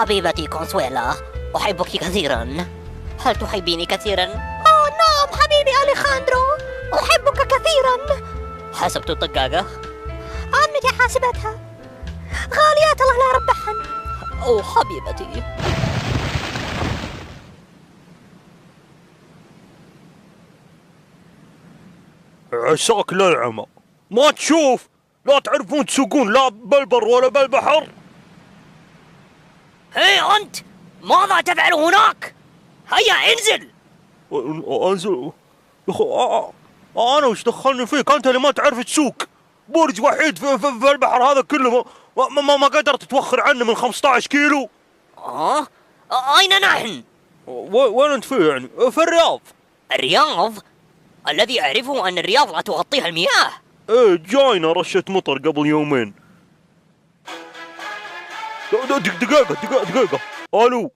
حبيبتي كونسويلا، أحبك كثيرا. هل تحبيني كثيرا؟ نعم حبيبي أليخاندرو، أحبك كثيرا. حسبت الطقاقة؟ عمتي حاسبتها، غاليات الله لا ربحن. أو حبيبتي. عساك للعمى، ما تشوف؟ لا تعرفون تسوقون لا بالبر ولا بالبحر؟ هي أنت، ماذا تفعل هناك؟ هيا انزل. انزل يا اخو، انا وش دخلني فيك؟ انت اللي ما تعرف تسوق. برج وحيد في البحر هذا كله، ما قدرت تتوخر عني من 15 كيلو. أين نحن؟ وين انت فيه يعني؟ في الرياض. الرياض؟ الذي أعرفه أن الرياض لا تغطيها المياه. ايه، جاينا رشة مطر قبل يومين. دقيقة. الو،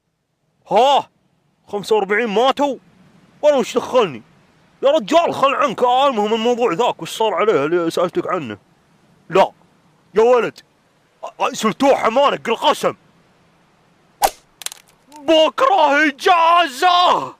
ها 45 ماتوا؟ وانا وش دخلني؟ يا رجال خل عنك. المهم الموضوع ذاك وش صار عليه اللي سألتك عنه؟ لا يا ولد، سلتوه حمانك القسم، بكره اجازة.